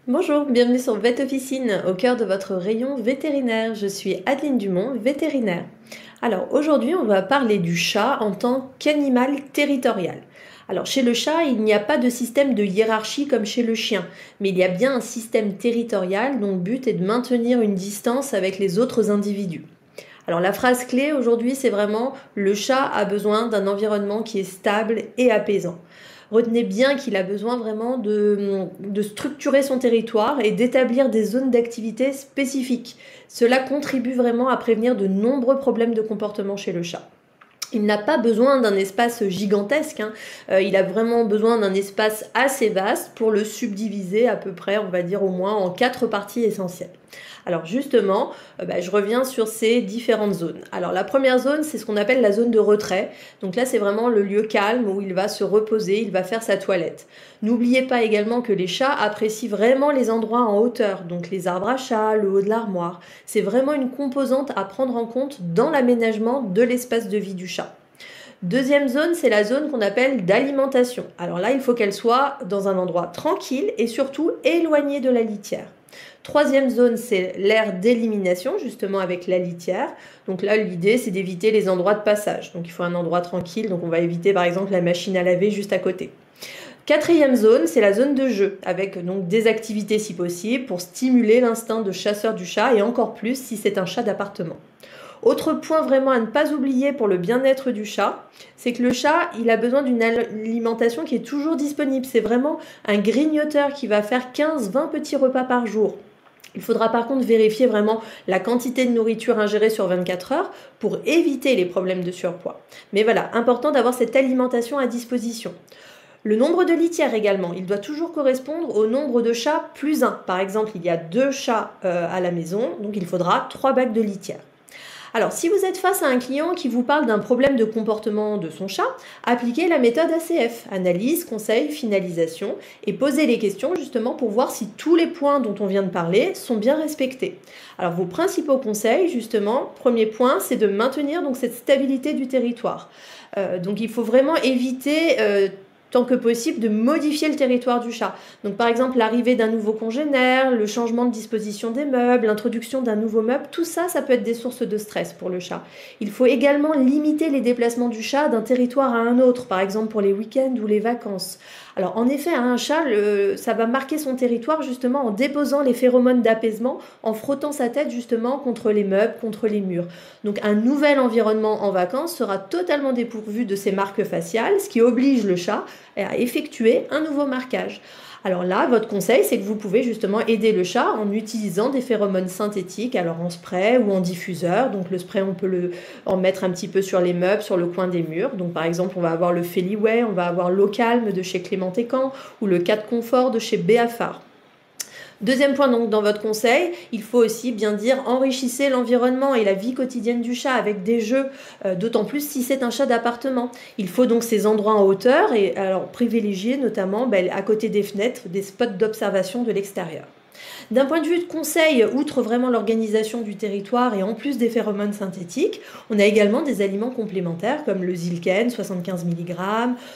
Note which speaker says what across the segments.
Speaker 1: Bonjour, bienvenue sur Vet Officine, au cœur de votre rayon vétérinaire. Je suis Adeline Dumont, vétérinaire. Alors aujourd'hui, on va parler du chat en tant qu'animal territorial. Alors chez le chat, il n'y a pas de système de hiérarchie comme chez le chien, mais il y a bien un système territorial dont le but est de maintenir une distance avec les autres individus. Alors la phrase clé aujourd'hui, c'est vraiment le chat a besoin d'un environnement qui est stable et apaisant. Retenez bien qu'il a besoin vraiment de structurer son territoire et d'établir des zones d'activité spécifiques. Cela contribue vraiment à prévenir de nombreux problèmes de comportement chez le chat. Il n'a pas besoin d'un espace gigantesque, hein. Il a vraiment besoin d'un espace assez vaste pour le subdiviser à peu près, on va dire au moins en 4 parties essentielles. Alors justement, je reviens sur ces différentes zones. Alors la première zone, c'est ce qu'on appelle la zone de retrait. Donc là, c'est vraiment le lieu calme où il va se reposer, il va faire sa toilette. N'oubliez pas également que les chats apprécient vraiment les endroits en hauteur, donc les arbres à chat, le haut de l'armoire. C'est vraiment une composante à prendre en compte dans l'aménagement de l'espace de vie du chat. Deuxième zone, c'est la zone qu'on appelle d'alimentation. Alors là, il faut qu'elle soit dans un endroit tranquille et surtout éloignée de la litière. Troisième zone, c'est l'aire d'élimination, justement avec la litière. Donc là, l'idée, c'est d'éviter les endroits de passage. Donc il faut un endroit tranquille, donc on va éviter par exemple la machine à laver juste à côté. Quatrième zone, c'est la zone de jeu, avec donc des activités si possible pour stimuler l'instinct de chasseur du chat et encore plus si c'est un chat d'appartement. Autre point vraiment à ne pas oublier pour le bien-être du chat, c'est que le chat, il a besoin d'une alimentation qui est toujours disponible. C'est vraiment un grignoteur qui va faire 15-20 petits repas par jour. Il faudra par contre vérifier vraiment la quantité de nourriture ingérée sur 24 heures pour éviter les problèmes de surpoids. Mais voilà, important d'avoir cette alimentation à disposition. Le nombre de litières également, il doit toujours correspondre au nombre de chats plus 1. Par exemple, il y a 2 chats à la maison, donc il faudra 3 bacs de litière. Alors, si vous êtes face à un client qui vous parle d'un problème de comportement de son chat, appliquez la méthode ACF, analyse, conseil, finalisation, et posez les questions justement pour voir si tous les points dont on vient de parler sont bien respectés. Alors, vos principaux conseils, justement, premier point, c'est de maintenir donc cette stabilité du territoire. Donc, il faut vraiment éviter tant que possible de modifier le territoire du chat. Donc par exemple l'arrivée d'un nouveau congénère, le changement de disposition des meubles, l'introduction d'un nouveau meuble, tout ça, ça peut être des sources de stress pour le chat. Il faut également limiter les déplacements du chat d'un territoire à un autre, par exemple pour les week-ends ou les vacances. Alors en effet, un chat, ça va marquer son territoire justement en déposant les phéromones d'apaisement, en frottant sa tête justement contre les meubles, contre les murs. Donc un nouvel environnement en vacances sera totalement dépourvu de ces marques faciales, ce qui oblige le chat à effectuer un nouveau marquage. Alors là, votre conseil, c'est que vous pouvez justement aider le chat en utilisant des phéromones synthétiques, alors en spray ou en diffuseur. Donc le spray, on peut en mettre un petit peu sur les meubles, sur le coin des murs. Donc par exemple, on va avoir le Feliway, on va avoir l'eau calme de chez Clément Écan ou le 4 Confort de chez Béafar. Deuxième point donc dans votre conseil, il faut aussi bien dire enrichissez l'environnement et la vie quotidienne du chat avec des jeux, d'autant plus si c'est un chat d'appartement. Il faut donc ces endroits en hauteur et alors privilégier notamment à côté des fenêtres des spots d'observation de l'extérieur. D'un point de vue de conseil, outre vraiment l'organisation du territoire et en plus des phéromones synthétiques, on a également des aliments complémentaires comme le Zilken, 75 mg,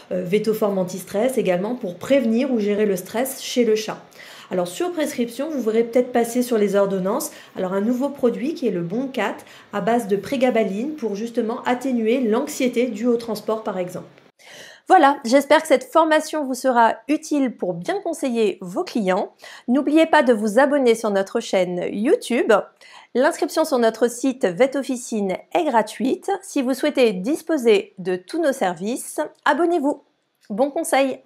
Speaker 1: Vetoform anti-stress également pour prévenir ou gérer le stress chez le chat. Alors sur prescription, vous verrez peut-être passer sur les ordonnances alors un nouveau produit qui est le Boncat à base de prégabaline pour justement atténuer l'anxiété due au transport par exemple. Voilà, j'espère que cette formation vous sera utile pour bien conseiller vos clients. N'oubliez pas de vous abonner sur notre chaîne YouTube. L'inscription sur notre site Vet Officine est gratuite. Si vous souhaitez disposer de tous nos services, abonnez-vous. Bon conseil!